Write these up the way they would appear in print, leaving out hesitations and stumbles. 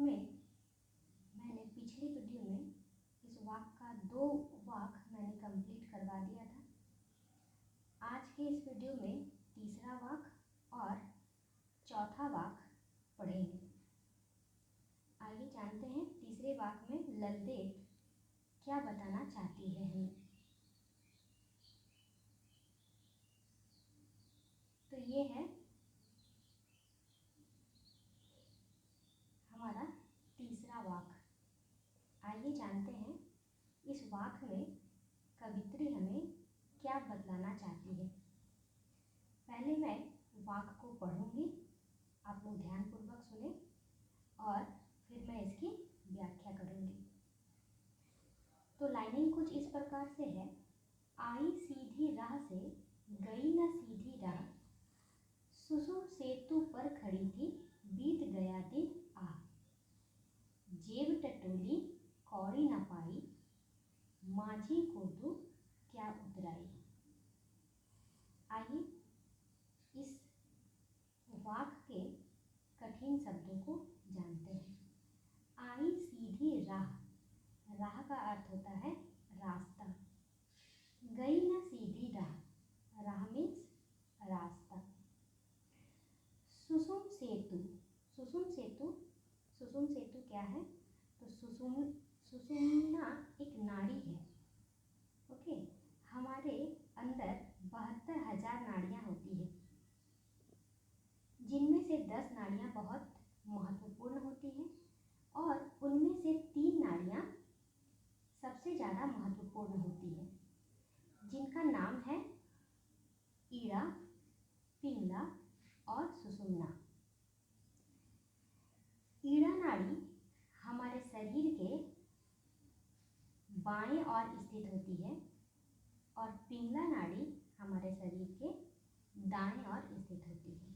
में मैंने पिछली वीडियो में इस वाक्य का 2 वाक्य मैंने कंप्लीट करवा दिया था। आज के इस वीडियो में तीसरा वाक्य और चौथा वाक्य पढ़ेंगे। आइए जानते हैं तीसरे वाक्य में ललदेव क्या बताना चाहती है हमें। तो ये है हमारा तीसरा वाक्य। आइए जानते हैं इस वाक्य में कवित्री हमें क्या बतलाना चाहती है। पहले मैं वाक्य को पढ़ूंगी, आप लोग ध्यानपूर्वक सुने और फिर मैं इसकी व्याख्या करूंगी। तो लाइनिंग कुछ इस प्रकार से है। आई सीधी राह से गई न सीधी राह, सुसुम सेतु पर खड़ी थी बीत गया दिन आ, जेब टटोली कौड़ी न पाई, माझी को दू क्या उतराई। आइए इस वाक्य के कठिन शब्दों को जानते हैं। आई सीधी राह, राह का अर्थ होता है रास्ता। गई न सीधी राह, राह मीन्स रास्ता। सुसुम सेतु, सुसुम सेतु, सुसुम सेतु क्या है? तो सुषुम्ना एक नाड़ी है। ओके, हमारे अंदर 72,000 नाड़ियाँ होती है, जिनमें से 10 नाड़ियाँ बहुत महत्वपूर्ण होती हैं और उनमें से 3 नाड़ियाँ सबसे ज़्यादा महत्वपूर्ण होती है, जिनका नाम है ईड़ा, पिंगला और सुषुम्ना। ईड़ा नाड़ी हमारे शरीर के बाएं ओर स्थित होती है और पिंगला नाड़ी हमारे शरीर के दाएं ओर स्थित होती है।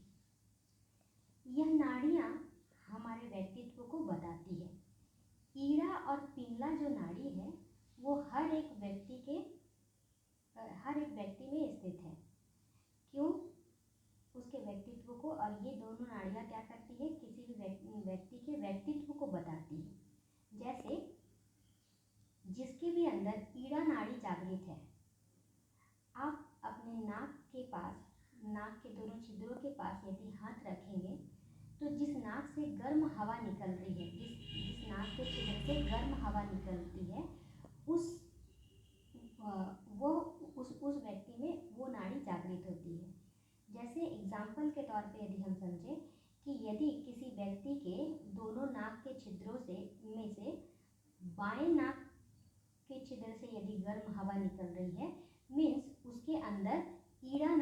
यह नाड़ियाँ हमारे व्यक्तित्व को बताती है। ईड़ा और पिंगला जो नाड़ी है वो हर एक व्यक्ति में स्थित है। क्यों? उसके व्यक्तित्व को, और ये दोनों नाड़ियाँ क्या करती है? किसी भी व्यक्ति के व्यक्तित्व को बताती है। जैसे जिसके भी अंदर ईड़ा नाड़ी जागृत है, आप अपने नाक के पास, नाक के दोनों छिद्रों के पास यदि हाथ रखेंगे तो जिस नाक से गर्म हवा निकल रही है, जिस नाक के छिद्र से गर्म हवा निकलती है, उस व्यक्ति में वो नाड़ी जागृत होती है। जैसे एग्जाम्पल के तौर पे यदि हम समझें कि यदि किसी व्यक्ति के दोनों नाक के छिद्रों में से बाएं नाक के छिद्र से यदि गर्म हवा निकल रही है, मीन्स उसके अंदर ईड़ा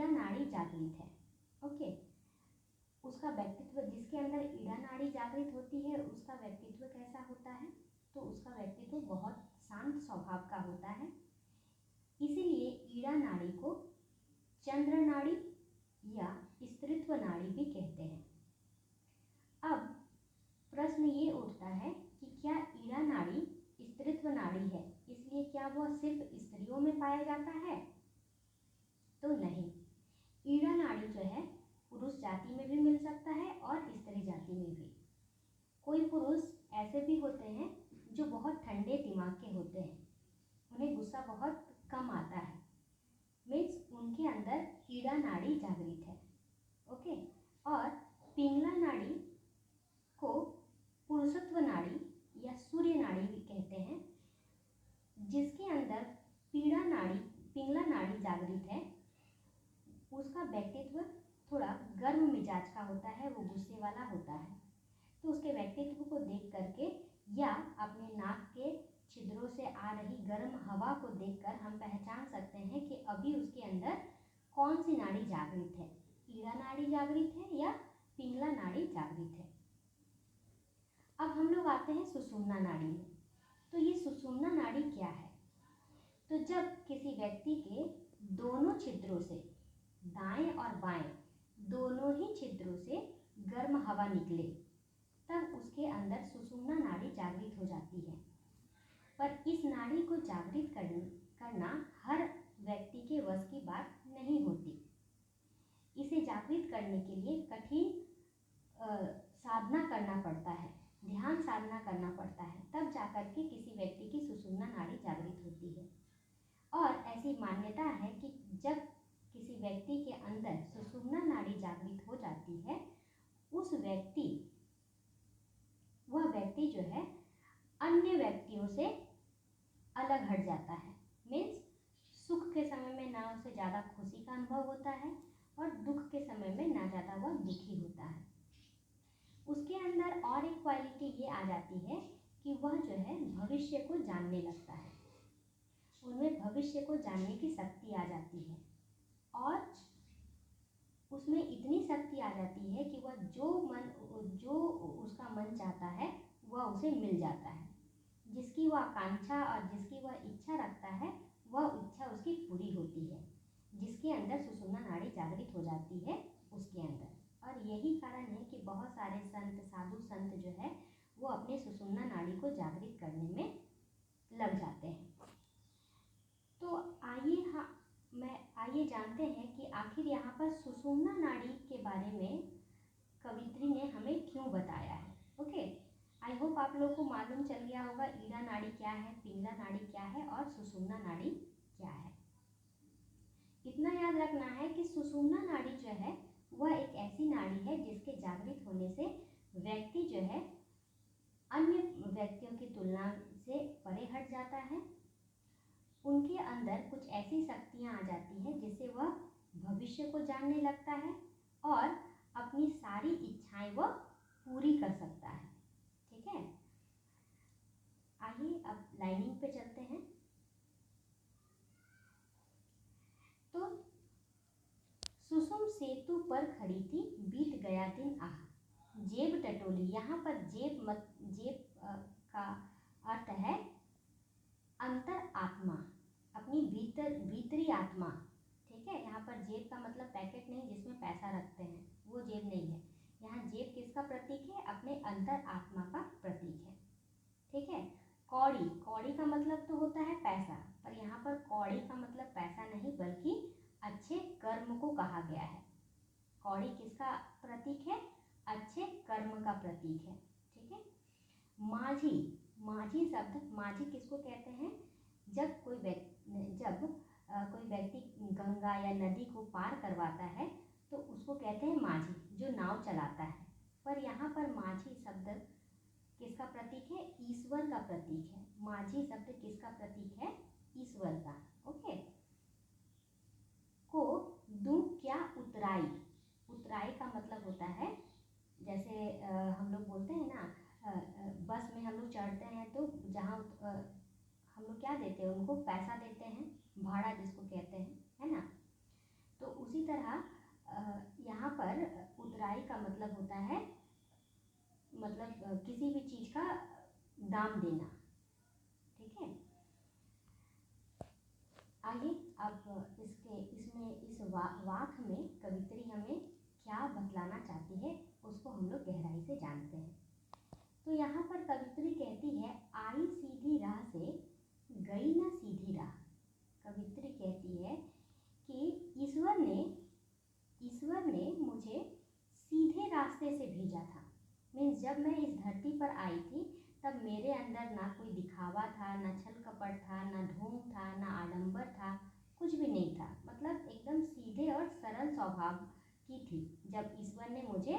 नाड़ी जागृत है। ओके, उसका व्यक्तित्व, जिसके अंदर ईड़ा नाड़ी जागृत होती है, उसका व्यक्तित्व कैसा होता है? तो उसका व्यक्तित्व बहुत शांत स्वभाव का होता है। इसीलिए ईड़ा नाड़ी को चंद्र नाड़ी या स्त्रीत्व नाड़ी भी कहते हैं। अब प्रश्न ये उठता है कि क्या ईड़ा नाड़ी स्त्रीत्व नाड़ी है, इसलिए क्या वह सिर्फ स्त्रियों में पाया जाता है? तो नहीं, ईड़ा नाड़ी जो है पुरुष जाति में भी मिल सकता है और स्त्री जाति में भी। कोई पुरुष ऐसे भी होते हैं जो बहुत ठंडे दिमाग के होते हैं, उन्हें गुस्सा बहुत कम आता है, मीन्स उनके अंदर ईड़ा नाड़ी जागृत है। ओके, और पिंगला नाड़ी को पुरुषत्व नाड़ी या सूर्य नाड़ी भी कहते हैं। जिसके अंदर पिंगला नाड़ी जागृत है, उसका व्यक्तित्व थोड़ा गर्म मिजाज का होता है, वो गुस्से वाला होता है। तो उसके व्यक्तित्व को देख करके या अपने नाक के छिद्रों से आ रही गर्म हवा को देखकर हम पहचान सकते हैं कि अभी उसके अंदर कौन सी नाड़ी जागृत है, ईड़ा नाड़ी जागृत है या पिंगला नाड़ी जागृत है। अब हम लोग आते हैं सुषुम्ना नाड़ी में। तो ये सुषुम्ना नाड़ी क्या है? तो जब किसी व्यक्ति के दोनों छिद्रों से, दाएं और बाएं दोनों ही छिद्रों से गर्म हवा निकले, तब उसके अंदर सुषुम्ना नाड़ी जागृत हो जाती है। पर इस नाड़ी को जागृत करना हर व्यक्ति के वश की बात नहीं होती। इसे जागृत करने के लिए कठिन साधना करना पड़ता है, ध्यान साधना करना पड़ता है, तब जाकर के किसी व्यक्ति की सुषुम्ना नाड़ी जागृत होती है। और ऐसी मान्यता है कि जब किसी व्यक्ति के अंदर सुषुम्ना नाड़ी जागृत हो जाती है, वह व्यक्ति जो है अन्य व्यक्तियों से अलग हट जाता है। मीन्स सुख के समय में ना उसे ज़्यादा खुशी का अनुभव होता है और दुख के समय में ना ज़्यादा वह दुखी होता है। उसके अंदर और एक क्वालिटी ये आ जाती है कि वह जो है भविष्य को जानने लगता है, उनमें भविष्य को जानने की शक्ति आ जाती है और उसमें इतनी शक्ति आ जाती है कि वह जो उसका मन चाहता है वह उसे मिल जाता है। जिसकी वह आकांक्षा और जिसकी वह इच्छा रखता है वह इच्छा उसकी पूरी होती है, जिसके अंदर सुषुम्ना नाड़ी जागृत हो जाती है उसके अंदर। और यही कारण है कि बहुत सारे संत, साधु संत जो है वो अपने सुषुम्ना नाड़ी को जागृत करने में लग जाते हैं। तो आइए जानते हैं कि आखिर यहाँ पर सुषुम्ना नाड़ी के बारे में कवित्री ने हमें क्यों बताया है। ओके, आई होप आप लोगों को मालूम चल गया होगा ईड़ा नाड़ी क्या है, पिंगला नाड़ी क्या है और सुषुम्ना नाड़ी क्या है। इतना याद रखना है कि सुषुम्ना नाड़ी जो है वह एक ऐसी नाड़ी है जिसके जागृत होने से व्यक्ति जो है अन्य व्यक्तियों की तुलना से परे हट जाता है। उनके अंदर कुछ ऐसी शक्तियाँ आ जाती हैं जिससे वह भविष्य को जानने लगता है और अपनी सारी इच्छाएं वह पूरी कर सकता है। ठीक है, आइए अब लाइनिंग पे चलते हैं। तो सुषुम सेतु पर खड़ी थी, बीत गया दिन आह, जेब टटोली। यहाँ पर जेब का अर्थ है अंतर आत्मा, अपनी भीतरी आत्मा। ठीक है, यहाँ पर जेब का मतलब पैकेट नहीं जिसमें पैसा रखते हैं, वो जेब नहीं है। यहाँ जेब किसका प्रतीक है? अपने अंतर आत्मा का प्रतीक है। ठीक है, कौड़ी का मतलब तो होता है पैसा, पर यहाँ पर कौड़ी का मतलब पैसा नहीं बल्कि अच्छे कर्म को कहा गया है। कौड़ी किसका प्रतीक है? अच्छे कर्म का प्रतीक है। ठीक है, माझी शब्द, माझी किसको कहते हैं? जब कोई व्यक्ति गंगा या नदी को पार करवाता है तो उसको कहते हैं माझी, जो नाव चलाता है। पर यहाँ पर माझी शब्द किसका प्रतीक है? ईश्वर का प्रतीक है। माझी शब्द किसका प्रतीक है? ईश्वर का। ओके, को दूं क्या उतराई। उतराई का मतलब होता है जैसे हम लोग बोलते हैं ना, बस में हम लोग चढ़ते हैं तो जहाँ हम लोग क्या देते हैं, उनको पैसा देते हैं, भाड़ा जिसको कहते हैं, है ना। तो उसी तरह यहाँ पर उतराई का मतलब होता है किसी भी चीज़ का दाम देना। ठीक है, आइए अब इस वाक में कवित्री हमें क्या बतलाना चाहती है उसको हम लोग गहराई से जानते हैं। तो यहाँ पर कवित्री कहती है, आई सीधी राह से गई ना सीधी राह। कवित्री कहती है कि ईश्वर ने मुझे सीधे रास्ते से भेजा था। मीन्स जब मैं इस धरती पर आई थी तब मेरे अंदर ना कोई दिखावा था, ना छल कपट था, ना ढोंग था, ना आडंबर था, कुछ भी नहीं था। मतलब एकदम सीधे और सरल स्वभाव की थी जब ईश्वर ने मुझे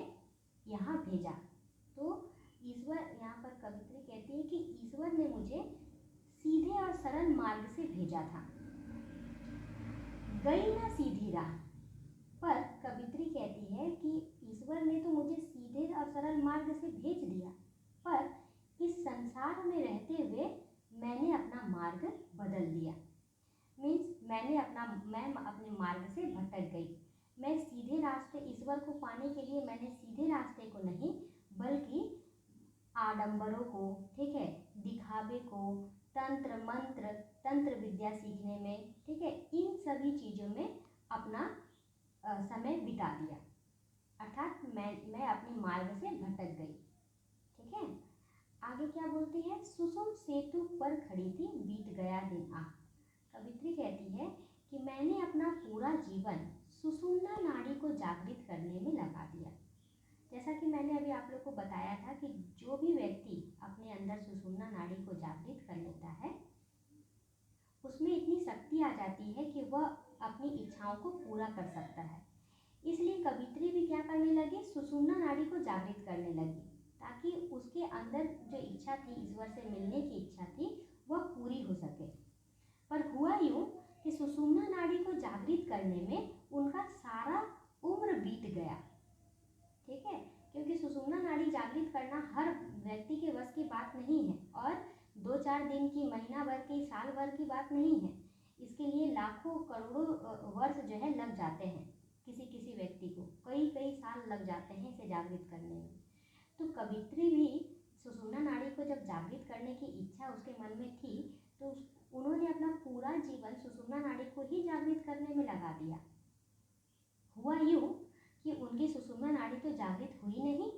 यहाँ भेजा। तो ईश्वर, यहाँ पर कवित्री कहती है कि ईश्वर ने मुझे सीधे और सरल मार्ग से भेजा था, गई ना सीधी राह। पर कवित्री कहती है कि ईश्वर ने तो मुझे सीधे और सरल मार्ग से भेज दिया, पर इस संसार में रहते हुए मैंने अपना मार्ग बदल दिया। मीन्स मैं अपने मार्ग से भटक गई। मैं सीधे रास्ते, ईश्वर को पाने के लिए मैंने सीधे रास्ते को नहीं बल्कि आडंबरों को, ठीक है, दिखावे को, तंत्र विद्या सीखने में, ठीक है, इन सभी चीज़ों में अपना समय बिता दिया। अर्थात मैं अपने मार्ग से भटक गई। ठीक है, आगे क्या बोलती है? सुषुम सेतु पर खड़ी थी, बीत गया दिन आह। कवित्री कहती है कि मैंने अपना पूरा जीवन सुषुम्ना नाड़ी को जागृत करने में लगा दिया। जैसा कि मैंने अभी आप लोग को बताया था कि जो भी व्यक्ति अपने अंदर सुषुम्ना नाड़ी को जागृत कर लेता है उसमें इतनी शक्ति आ जाती है कि वह अपनी इच्छाओं को पूरा कर सकता है। इसलिए कवित्री भी क्या करने लगी, सुषुम्ना नाड़ी को जागृत करने लगी ताकि उसके अंदर जो इच्छा थी, ईश्वर से मिलने की इच्छा थी, वह पूरी हो सके। पर हुआ यूँ कि सुषुम्ना नाड़ी को जागृत करने में उनका सारा उम्र बीत गया। ठीक है, क्योंकि सुषुम्ना नाड़ी जागृत करना हर व्यक्ति के वश की बात नहीं है और 2-4 दिन की, महीना भर की, साल भर की बात नहीं है। इसके लिए लाखों करोड़ों वर्ष जो है लग जाते हैं। किसी किसी व्यक्ति को कई कई साल लग जाते हैं इसे जागृत करने में। तो कवित्री भी सुषुम्ना नाड़ी को जब जागृत करने की इच्छा उसके मन में थी तो उन्होंने अपना पूरा जीवन सुषुम्ना नाड़ी को ही जागृत करने में लगा दिया। हुआ यूँ कि उनकी सुषुम्ना नाड़ी तो जागृत हुई नहीं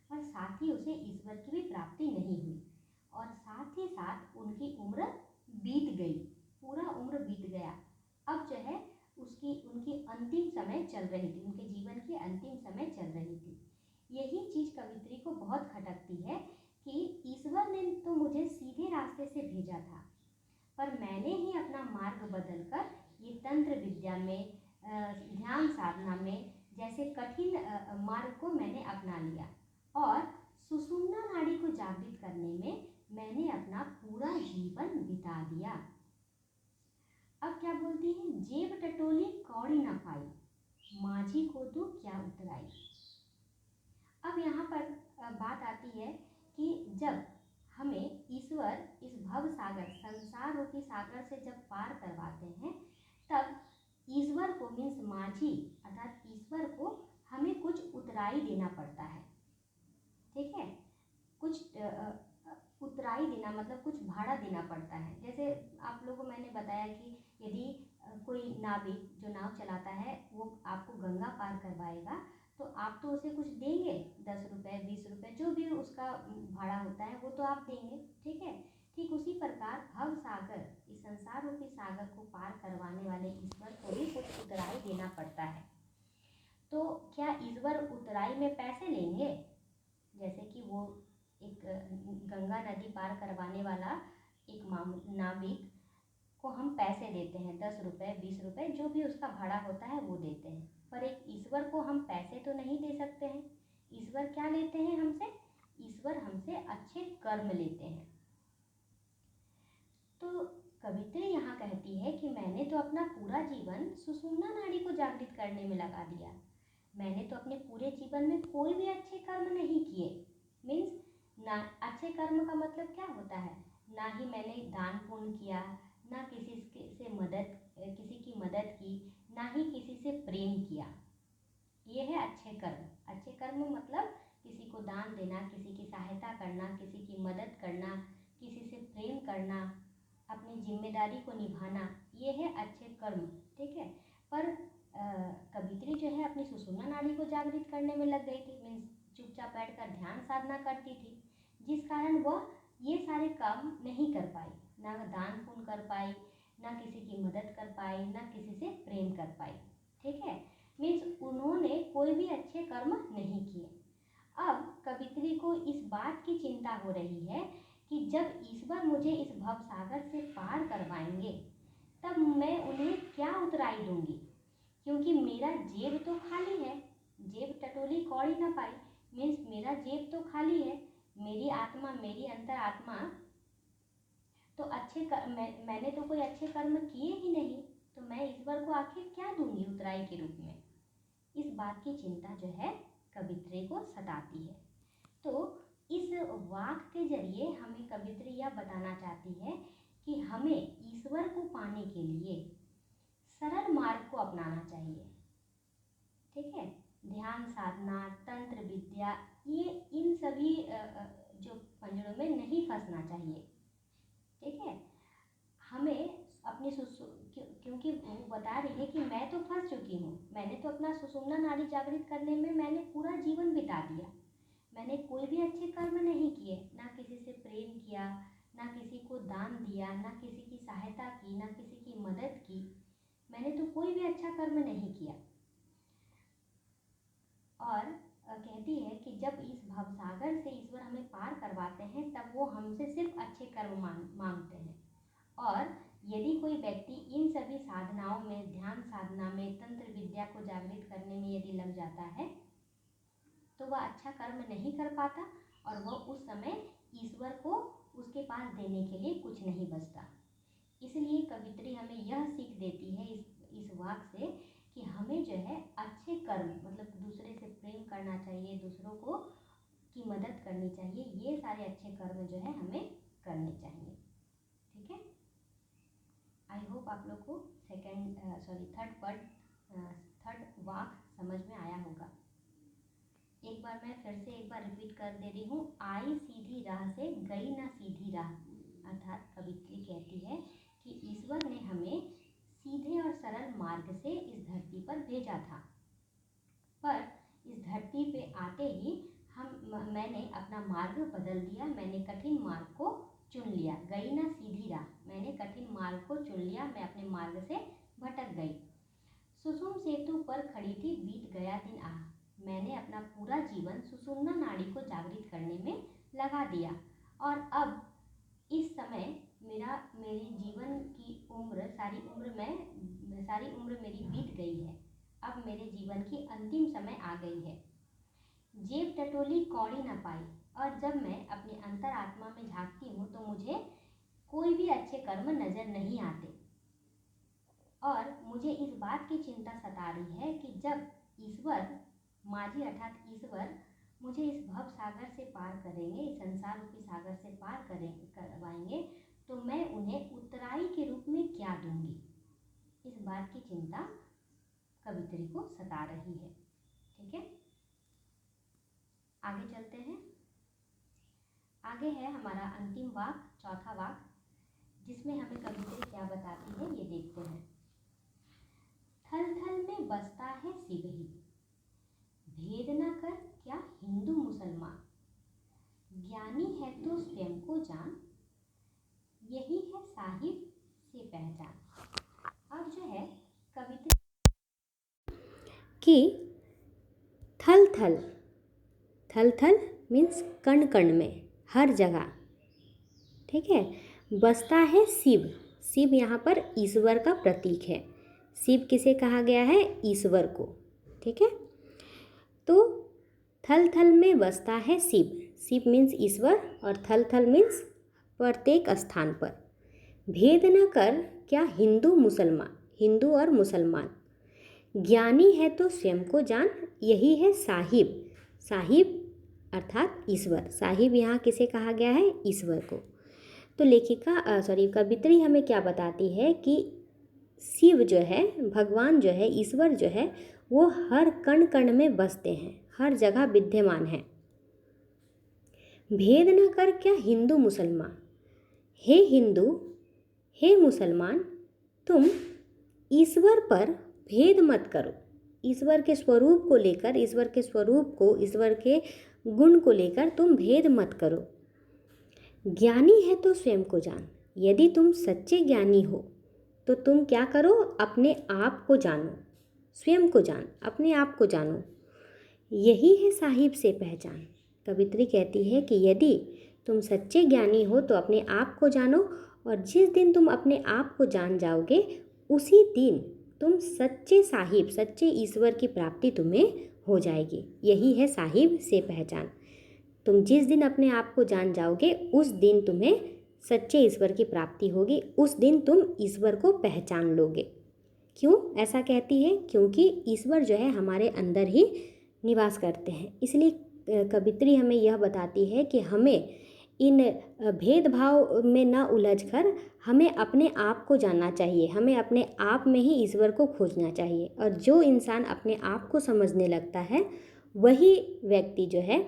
और साथ ही उसे ईश्वर की भी प्राप्ति नहीं हुई और साथ ही साथ उनकी उम्र बीत गई, पूरा उम्र बीत गया। अब जो है उनकी अंतिम समय चल रही थी, उनके जीवन की अंतिम समय चल रही थी। यही चीज़ कवित्री को बहुत खटकती है कि ईश्वर ने तो मुझे सीधे रास्ते से भेजा था पर मैंने ही अपना मार्ग बदलकर ये तंत्र विद्या में, ध्यान साधना में जैसे कठिन मार्ग को मैंने अपना लिया और सुषुम्ना नाड़ी को जागृत करने में मैंने अपना पूरा जीवन बिता दिया। अब क्या बोलती है, जेब टटोली कौड़ी न पाई, माझी को तो क्या उतराई। अब यहाँ पर बात आती है कि जब हमें ईश्वर इस भव सागर, संसार रूपी सागर से जब पार करवाते हैं तब ईश्वर को मीन्स माझी अर्थात ईश्वर को हमें कुछ उतराई देना पड़ता है। ठीक है, कुछ उतराई देना मतलब कुछ भाड़ा देना पड़ता है। जैसे आप लोगों को मैंने बताया कि यदि कोई नाविक जो नाव चलाता है वो आपको गंगा पार करवाएगा तो आप तो उसे कुछ देंगे, 10 रुपये 20 रुपये जो भी उसका भाड़ा होता है वो तो आप देंगे। ठीक है, ठीक उसी प्रकार भव सागर, इस संसार रूपी सागर को पार करवाने वाले ईश्वर को भी कुछ उतराई देना पड़ता है। तो क्या ईश्वर उतराई में पैसे लेंगे? जैसे कि वो एक गंगा नदी पार करवाने वाला एक नाविक को हम पैसे देते हैं, 10 रुपये 20 रुपये जो भी उसका भाड़ा होता है वो देते हैं। पर एक ईश्वर को हम पैसे तो नहीं दे सकते हैं। ईश्वर क्या लेते हैं हमसे? ईश्वर हमसे अच्छे कर्म लेते हैं। तो कवित्री यहाँ कहती है कि मैंने तो अपना पूरा जीवन सुषुम्ना नाड़ी को जागृत करने में लगा दिया। मैंने तो अपने पूरे जीवन में कोई भी अच्छे कर्म नहीं किए। मीन्स ना, अच्छे कर्म का मतलब क्या होता है? ना ही मैंने दान पुण्य किया, ना किसी की मदद की, ना ही किसी से प्रेम किया। ये है अच्छे कर्म। अच्छे कर्म मतलब किसी को दान देना, किसी की सहायता करना, किसी की मदद करना, किसी से प्रेम करना, अपनी जिम्मेदारी को निभाना, ये है अच्छे कर्म। ठीक है, पर कवित्री जो है अपनी सुषुम्ना नाड़ी को जागृत करने में लग गई थी। मीन्स चुपचाप बैठकर ध्यान साधना करती थी, जिस कारण वह ये सारे काम नहीं कर पाई, ना दान पुण्य कर पाई, ना किसी की मदद कर पाई, ना किसी से प्रेम कर पाई। ठीक है, मीन्स उन्होंने कोई भी अच्छे कर्म नहीं किए। अब कवित्री को इस बात की चिंता हो रही है कि जब ईश्वर मुझे इस भव सागर से पार करवाएंगे तब मैं उन्हें क्या उतराई दूंगी, क्योंकि मेरा जेब तो खाली है। जेब टटोली कौड़ी ना पाई, मीन्स मेरा जेब तो खाली है। मेरी आत्मा, मेरी अंतर आत्मा तो मैंने तो कोई अच्छे कर्म किए ही नहीं, तो मैं ईश्वर को आखिर क्या दूंगी उतराई के रूप में। इस बात की चिंता जो है कवित्री को सताती है। तो इस वाक्य के जरिए हमें कवित्री यह बताना चाहती है कि हमें ईश्वर को पाने के लिए सरल मार्ग को अपनाना चाहिए। ठीक है, ध्यान साधना, तंत्र विद्या, ये इन सभी जो पंजरों में नहीं फंसना चाहिए। ठीक है, हमें अपनी क्योंकि वो बता रही है कि मैं तो फंस चुकी हूँ, मैंने तो अपना सुषुम्ना नाड़ी जागृत करने में मैंने पूरा जीवन बिता दिया। मैंने कोई भी अच्छे कर्म नहीं किए, ना किसी से प्रेम किया, ना किसी को दान दिया, ना किसी की सहायता की, ना किसी की मदद की। मैंने तो कोई भी अच्छा कर्म नहीं किया। और कहती है कि जब इस भवसागर से ईश्वर हमें पार करवाते हैं तब वो हमसे सिर्फ अच्छे कर्म मांगते हैं। और यदि कोई व्यक्ति इन सभी साधनाओं में, ध्यान साधना में, तंत्र विद्या को जागृत करने में यदि लग जाता है तो वह अच्छा कर्म नहीं कर पाता और वह उस समय ईश्वर को उसके पास देने के लिए कुछ नहीं बचता। इसलिए कवित्री हमें यह सीख देती है इस वाक्य से कि हमें जो है अच्छे कर्म, मतलब दूसरे से प्रेम करना चाहिए, दूसरों को की मदद करनी चाहिए, ये सारे अच्छे कर्म जो है हमें करने चाहिए। ठीक है, आई होप आप लोग को थर्ड वाक्य समझ में आया होगा। एक बार मैं फिर से एक बार रिपीट कर दे रही हूँ। आई सीधी राह से गई ना सीधी राह, अर्थात कवित्री कहती है कि ईश्वर ने हमें सीधे और सरल मार्ग से इस धरती पर भेजा था, पर इस धरती पे आते ही मैंने अपना मार्ग बदल दिया, मैंने कठिन मार्ग को चुन लिया। गई ना सीधी राह, मैंने कठिन मार्ग को चुन लिया, मैं अपने मार्ग से भटक गई। सुषुम सेतु पर खड़ी थी, बीत गया दिन आह, मैंने अपना पूरा जीवन सुषुम्ना नाड़ी को जागृत करने में लगा दिया और अब इस समय मेरी जीवन की सारी उम्र मेरी बीत गई है। अब मेरे जीवन की अंतिम समय आ गई है। जेब टटोली कौड़ी न पाई, और जब मैं अपनी अंतरात्मा में झांकती हूँ तो मुझे कोई भी अच्छे कर्म नजर नहीं आते और मुझे इस बात की चिंता सता रही है कि जब ईश्वर, माझी अर्थात ईश्वर, मुझे इस भव सागर से पार करेंगे, इस संसार रूपी सागर से पार करवाएंगे तो मैं उन्हें उत्तराई के रूप में क्या दूंगी। इस बात की चिंता कवित्री को सता रही है। ठीक है, आगे चलते हैं। आगे है हमारा अंतिम वाक्य, चौथा वाक्य, जिसमें हमें कवित्री क्या बताती है ये देखते हैं। थल थल में बसता है शिव ही, भेद न कर क्या हिंदू मुसलमान, ज्ञानी है तो स्वयं को जान, यही है साहिब से पहचान। अब जो है कवित्री कि थल थल, थल थल मीन्स कण कण में, हर जगह। ठीक है, बसता है शिव, शिव यहाँ पर ईश्वर का प्रतीक है। शिव किसे कहा गया है? ईश्वर को। ठीक है, तो थल थल में बसता है शिव, शिव मीन्स ईश्वर और थल थल मीन्स प्रत्येक स्थान पर। भेद न कर क्या हिंदू मुसलमान, हिंदू और मुसलमान, ज्ञानी है तो स्वयं को जान, यही है साहिब, साहिब अर्थात ईश्वर। साहिब यहाँ किसे कहा गया है? ईश्वर को। तो कवित्री हमें क्या बताती है कि शिव जो है, भगवान जो है, ईश्वर जो है, वो हर कण कण में बसते हैं, हर जगह विद्यमान है। भेद न कर क्या हिंदू मुसलमान, हे हिंदू, हे मुसलमान, तुम ईश्वर पर भेद मत करो। ईश्वर के स्वरूप को लेकर, ईश्वर के स्वरूप को, ईश्वर के गुण को लेकर तुम भेद मत करो। ज्ञानी है तो स्वयं को जान, यदि तुम सच्चे ज्ञानी हो तो तुम क्या करो? अपने आप को जानो, स्वयं को जान, अपने आप को जानो, यही है साहिब से पहचान। कवित्री कहती है कि यदि तुम सच्चे ज्ञानी हो तो अपने आप को जानो, और जिस दिन तुम अपने आप को जान जाओगे उसी दिन तुम सच्चे साहिब, सच्चे ईश्वर की प्राप्ति तुम्हें हो जाएगी। यही है साहिब से पहचान। तुम जिस दिन अपने आप को जान जाओगे उस दिन तुम्हें सच्चे ईश्वर की प्राप्ति होगी, उस दिन तुम ईश्वर को पहचान लोगे। क्यों ऐसा कहती है? क्योंकि ईश्वर जो है हमारे अंदर ही निवास करते हैं। इसलिए कवित्री हमें यह बताती है कि हमें इन भेदभाव में न उलझकर हमें अपने आप को जानना चाहिए, हमें अपने आप में ही ईश्वर को खोजना चाहिए। और जो इंसान अपने आप को समझने लगता है वही व्यक्ति जो है,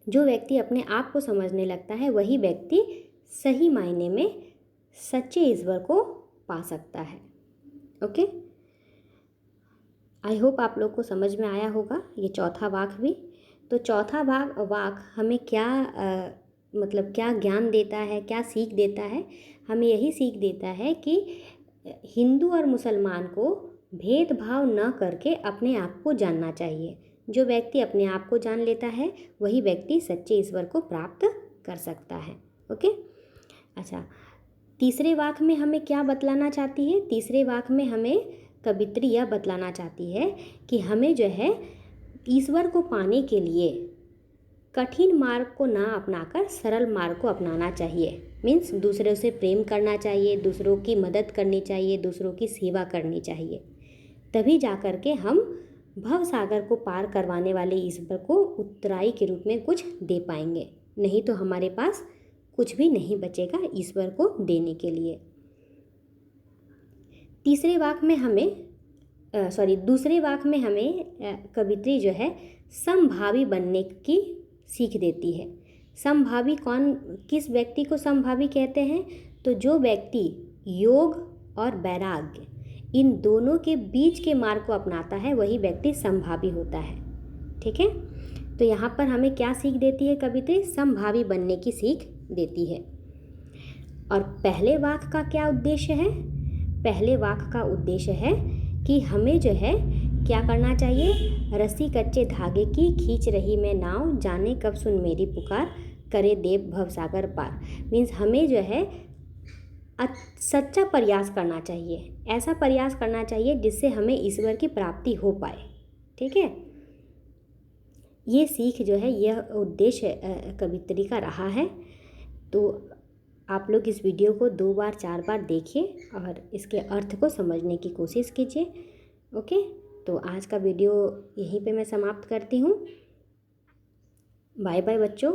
जो व्यक्ति अपने आप को समझने लगता है वही व्यक्ति सही मायने में सच्चे ईश्वर को पा सकता है। ओके, आई होप आप लोग को समझ में आया होगा ये चौथा वाक्य भी। तो चौथा वाक्य हमें क्या क्या ज्ञान देता है, क्या सीख देता है? हमें यही सीख देता है कि हिंदू और मुसलमान को भेदभाव न करके अपने आप को जानना चाहिए। जो व्यक्ति अपने आप को जान लेता है वही व्यक्ति सच्चे ईश्वर को प्राप्त कर सकता है। ओके। अच्छा, तीसरे वाक्य में हमें क्या बतलाना चाहती है? तीसरे वाक्य में हमें कवित्री यह बतलाना चाहती है कि हमें जो है ईश्वर को पाने के लिए कठिन मार्ग को ना अपनाकर सरल मार्ग को अपनाना चाहिए। मीन्स दूसरों से प्रेम करना चाहिए, दूसरों की मदद करनी चाहिए, दूसरों की सेवा करनी चाहिए। तभी जा कर के हम भव सागर को पार करवाने वाले ईश्वर को उत्तराई के रूप में कुछ दे पाएंगे, नहीं तो हमारे पास कुछ भी नहीं बचेगा ईश्वर को देने के लिए। दूसरे वाक्य में हमें कवित्री जो है समभावी बनने की सीख देती है। समभावी किस व्यक्ति को समभावी कहते हैं? तो जो व्यक्ति योग और वैराग्य इन दोनों के बीच के मार्ग को अपनाता है वही व्यक्ति समभावी होता है। ठीक है, तो यहाँ पर हमें क्या सीख देती है कवित्री? समभावी बनने की सीख देती है। और पहले वाक्य का क्या उद्देश्य है? पहले वाक्य का उद्देश्य है कि हमें जो है क्या करना चाहिए? रस्सी कच्चे धागे की खींच रही मैं नाव, जाने कब सुन मेरी पुकार, करे देव भवसागर पार। मीन्स हमें जो है सच्चा प्रयास करना चाहिए, ऐसा प्रयास करना चाहिए जिससे हमें ईश्वर की प्राप्ति हो पाए। ठीक है, ये सीख जो है यह उद्देश्य कवित्री का रहा है। तो आप लोग इस वीडियो को 2 बार 4 बार देखिए और इसके अर्थ को समझने की कोशिश कीजिए। ओके, तो आज का वीडियो यहीं पे मैं समाप्त करती हूँ। बाय बाय बच्चों।